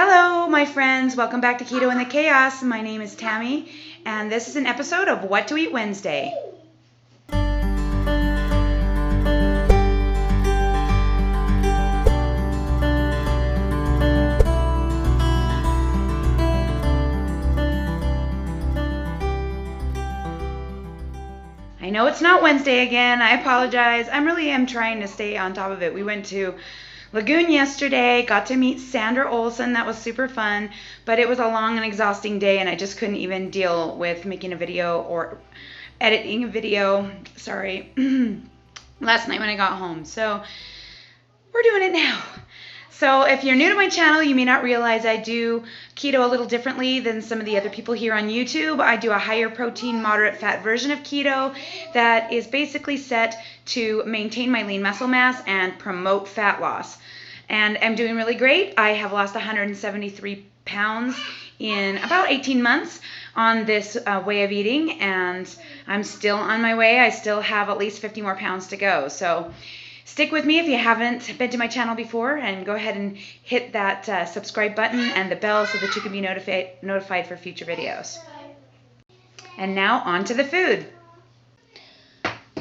Hello, my friends. Welcome back to Keto in the Chaos. My name is Tammy, and this is an episode of What to Eat Wednesday. I know it's not Wednesday again. I apologize. I really am trying to stay on top of it. We went to Lagoon yesterday, got to meet Sandra Olson. That was super fun, but it was a long and exhausting day, and I just couldn't even deal with making a video or editing a video. Sorry. Last night when I got home. So we're doing it now. So if you're new to my channel, you may not realize I do keto a little differently than some of the other people here on YouTube. I do a higher protein, moderate fat version of keto that is basically set to maintain my lean muscle mass and promote fat loss. And I'm doing really great. I have lost 173 pounds in about 18 months on this way of eating, and I'm still on my way. I still have at least 50 more pounds to go. So stick with me if you haven't been to my channel before, and go ahead and hit that subscribe button and the bell so that you can be notified for future videos. And now on to the food.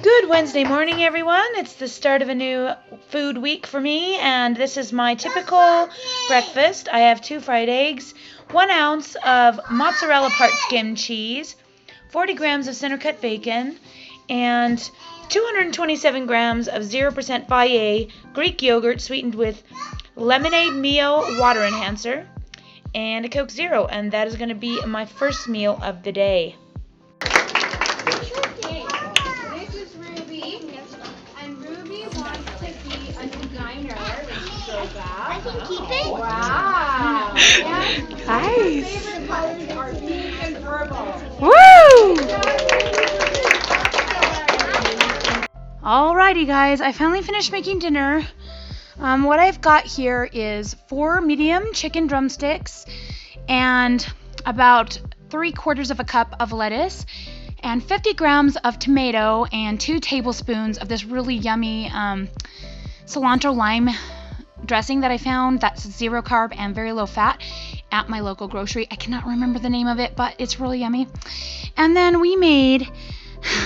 Good Wednesday morning, everyone. It's the start of a new food week for me, and this is my typical breakfast. I have 2 fried eggs, 1 ounce of mozzarella part skim cheese, 40 grams of center cut bacon, and 227 grams of 0% Fage Greek yogurt sweetened with lemonade Mio water enhancer, and a Coke Zero. And that is going to be my first meal of the day. This is Ruby, and Ruby wants to be a designer when she grows up. I can keep it? Wow. Yes. Nice. Her favorite colors are pink and purple. Woo! Alrighty guys, I finally finished making dinner. What I've got here is 4 medium chicken drumsticks and about 3/4 of a cup of lettuce and 50 grams of tomato and 2 tablespoons of this really yummy cilantro lime dressing that I found that's 0 carb and very low fat at my local grocery. I cannot remember the name of it, but it's really yummy. And then we made,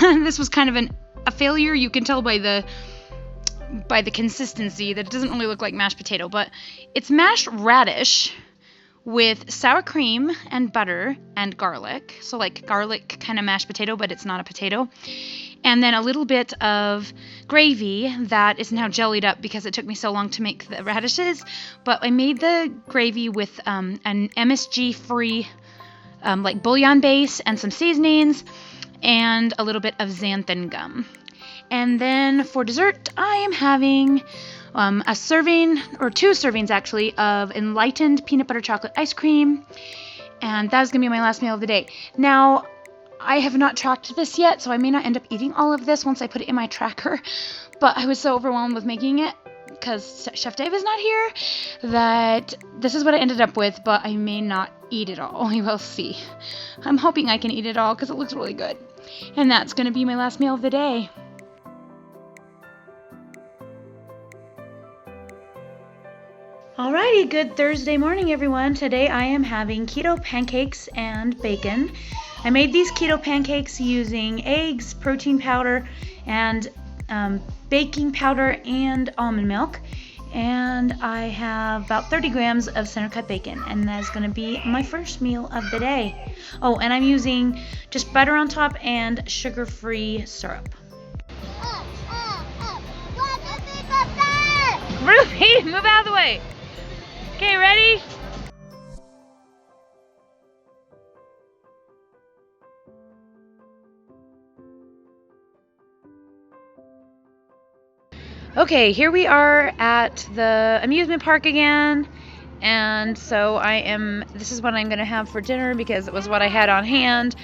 this was kind of a failure. You can tell by the consistency that it doesn't really look like mashed potato, but it's mashed radish with sour cream and butter and garlic. So like garlic kind of mashed potato, but it's not a potato. And then a little bit of gravy that is now jellied up because it took me so long to make the radishes. But I made the gravy with an MSG-free like bouillon base and some seasonings and a little bit of xanthan gum. And then for dessert, I am having a serving, or 2 servings actually, of enlightened peanut butter chocolate ice cream. And that's going to be my last meal of the day. Now, I have not tracked this yet, so I may not end up eating all of this once I put it in my tracker. But I was so overwhelmed with making it, because Chef Dave is not here, that this is what I ended up with, but I may not eat it all. We will see. I'm hoping I can eat it all because it looks really good. And that's going to be my last meal of the day. Alrighty, good Thursday morning, everyone. Today I am having keto pancakes and bacon. I made these keto pancakes using eggs, protein powder, and baking powder and almond milk. And I have about 30 grams of center cut bacon, and that's going to be my first meal of the day. Oh, and I'm using just butter on top and sugar-free syrup. Ruby, move out of the way. Okay, ready? Okay, here we are at the amusement park again, and so this is what I'm going to have for dinner because it was what I had on hand.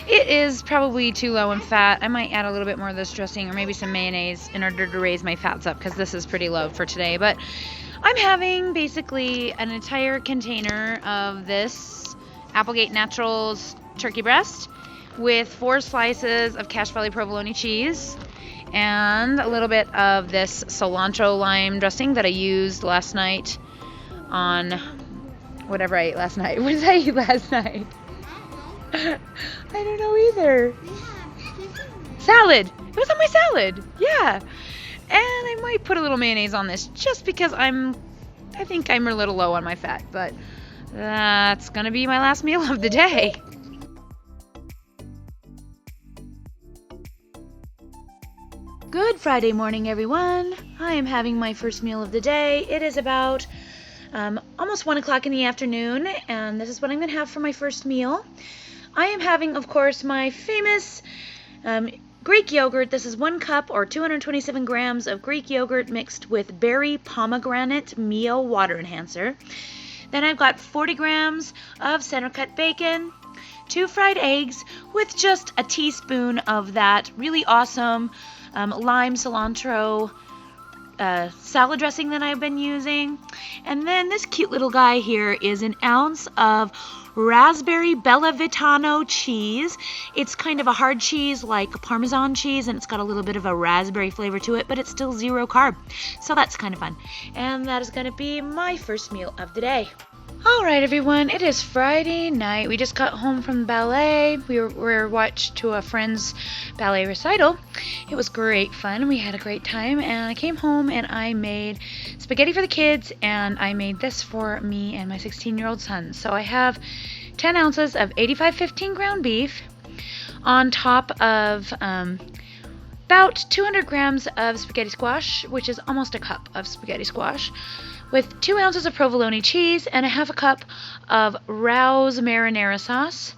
It is probably too low in fat. I might add a little bit more of this dressing or maybe some mayonnaise in order to raise my fats up because this is pretty low for today. But I'm having basically an entire container of this Applegate Naturals turkey breast with 4 slices of Cache Valley provolone cheese and a little bit of this cilantro lime dressing that I used last night on whatever I ate last night. What did I eat last night? I don't know either. Salad. It was on my salad. Yeah. And I might put a little mayonnaise on this just because I think I'm a little low on my fat, but that's gonna be my last meal of the day. Good Friday morning, everyone. I am having my first meal of the day. It is about almost 1 o'clock in the afternoon, and this is what I'm going to have for my first meal. I am having, of course, my famous Greek yogurt. This is 1 cup or 227 grams of Greek yogurt mixed with berry pomegranate Mio water enhancer. Then I've got 40 grams of center cut bacon, 2 fried eggs with just a teaspoon of that really awesome lime cilantro salad dressing that I've been using. And then this cute little guy here is an ounce of raspberry Bella Vitano cheese. It's kind of a hard cheese like Parmesan cheese, and it's got a little bit of a raspberry flavor to it, but it's still 0 carb. So that's kind of fun. And that is going to be my first meal of the day. Alright everyone, it is Friday night. We just got home from ballet. We were watched to a friend's ballet recital. It was great fun. We had a great time, and I came home and I made spaghetti for the kids, and I made this for me and my 16-year-old son. So I have 10 ounces of 85/15 ground beef on top of about 200 grams of spaghetti squash, which is almost a cup of spaghetti squash, with 2 ounces of provolone cheese and a half a cup of Rao's marinara sauce.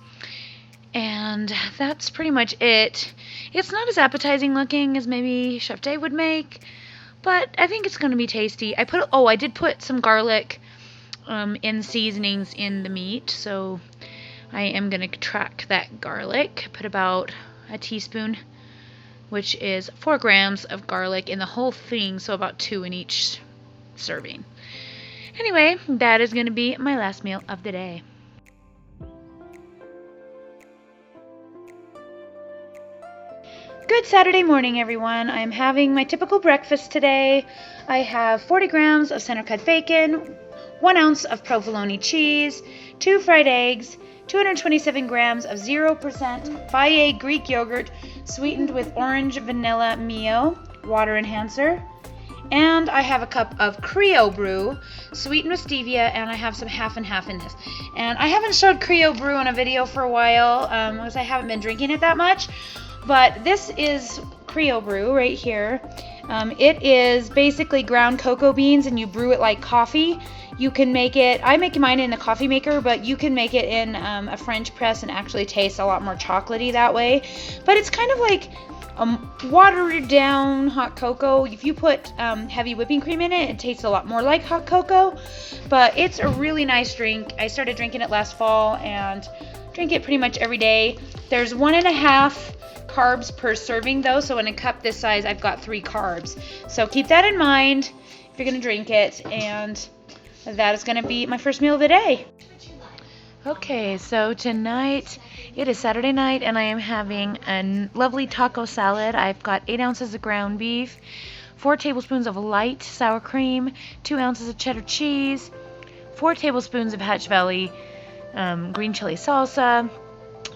And that's pretty much it. It's not as appetizing looking as maybe Chef Day would make, but I think it's going to be tasty. I did put some garlic in seasonings in the meat, so I am going to track that garlic. Put about a teaspoon, which is 4 grams of garlic in the whole thing, so about 2 in each serving. Anyway, that is going to be my last meal of the day. Good Saturday morning, everyone. I'm having my typical breakfast today. I have 40 grams of center cut bacon, 1 ounce of provolone cheese, 2 fried eggs, 227 grams of 0% Fage Greek yogurt sweetened with orange vanilla Mio water enhancer. And I have a cup of Creo Brew, sweetened with stevia, and I have some half and half in this. And I haven't showed Creo Brew in a video for a while, because I haven't been drinking it that much. But this is Creo Brew right here. It is basically ground cocoa beans, and you brew it like coffee. You can make it, I make mine in a coffee maker, but you can make it in a French press and actually taste a lot more chocolatey that way. But it's kind of like watered down hot cocoa. If you put heavy whipping cream in it, it tastes a lot more like hot cocoa. But it's a really nice drink. I started drinking it last fall and drink it pretty much every day. There's 1.5 carbs per serving though, so in a cup this size I've got 3 carbs. So keep that in mind if you're gonna drink it, and that is gonna be my first meal of the day. Okay, so tonight it is Saturday night and I am having a lovely taco salad. I've got 8 ounces of ground beef, 4 tablespoons of light sour cream, 2 ounces of cheddar cheese, 4 tablespoons of Hatch Valley green chili salsa,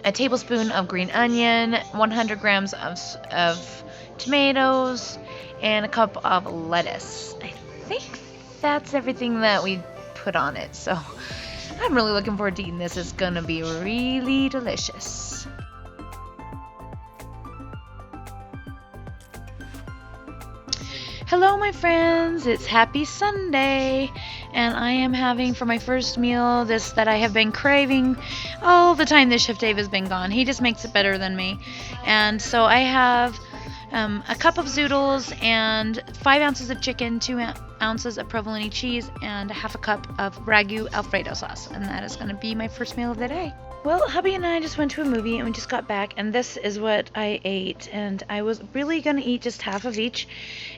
a tablespoon of green onion, 100 grams of tomatoes, and a cup of lettuce. I think that's everything that we put on it, so I'm really looking forward to eating this. It's gonna be really delicious. Hello my friends, it's Happy Sunday, and I am having for my first meal this that I have been craving all the time this Chef Dave has been gone. He just makes it better than me. And so I have a cup of zoodles and 5 ounces of chicken, 2 ounces of provolone cheese, and a half a cup of ragu alfredo sauce. And that is going to be my first meal of the day. Well, hubby and I just went to a movie and we just got back, and this is what I ate. And I was really going to eat just half of each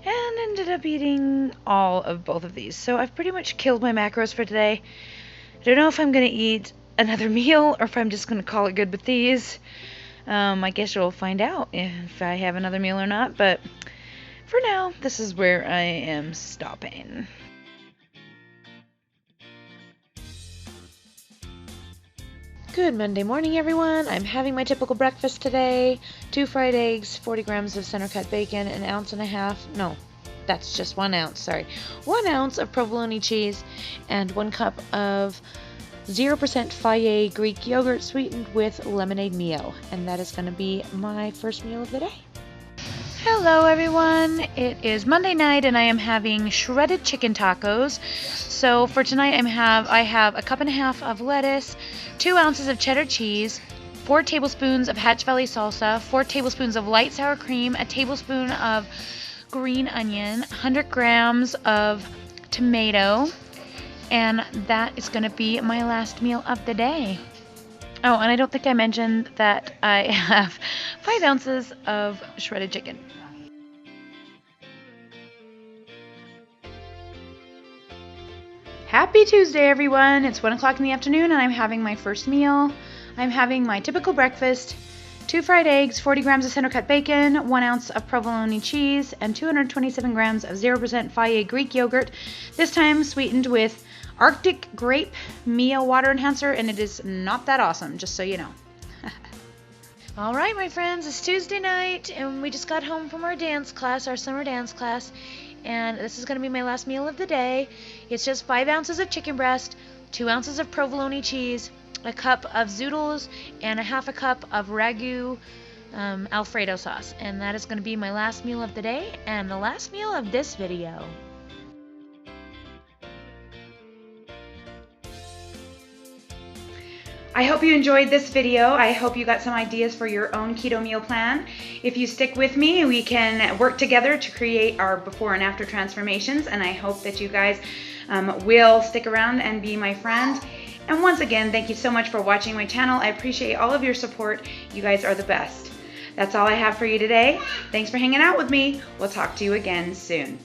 and ended up eating all of both of these. So I've pretty much killed my macros for today. I don't know if I'm going to eat another meal or if I'm just going to call it good with these. I guess you'll find out if I have another meal or not, but for now, this is where I am stopping. Good Monday morning, everyone. I'm having my typical breakfast today. 2 fried eggs, 40 grams of center cut bacon, an ounce and a half. No, that's just 1 ounce, sorry. 1 ounce of provolone cheese, and 1 cup of 0% Fage Greek yogurt sweetened with lemonade Mio. And that is going to be my first meal of the day. Hello everyone, it is Monday night and I am having shredded chicken tacos. So for tonight I have a cup and a half of lettuce, 2 ounces of cheddar cheese, 4 tablespoons of Hatch Valley salsa, 4 tablespoons of light sour cream, a tablespoon of green onion, 100 grams of tomato, and that is going to be my last meal of the day. Oh, and I don't think I mentioned that I have 5 ounces of shredded chicken. Happy Tuesday, everyone. It's 1 o'clock in the afternoon and I'm having my first meal. I'm having my typical breakfast: 2 fried eggs, 40 grams of center cut bacon, 1 ounce of provolone cheese, and 227 grams of 0% Fage Greek yogurt, this time sweetened with Arctic Grape Mio Water Enhancer, and it is not that awesome, just so you know. All right, my friends, it's Tuesday night, and we just got home from our dance class, our summer dance class, and this is going to be my last meal of the day. It's just 5 ounces of chicken breast, 2 ounces of provolone cheese, a cup of zoodles, and a half a cup of ragu Alfredo sauce, and that is going to be my last meal of the day and the last meal of this video. I hope you enjoyed this video. I hope you got some ideas for your own keto meal plan. If you stick with me, we can work together to create our before and after transformations, and I hope that you guys will stick around and be my friend. And once again, thank you so much for watching my channel. I appreciate all of your support. You guys are the best. That's all I have for you today. Thanks for hanging out with me. We'll talk to you again soon.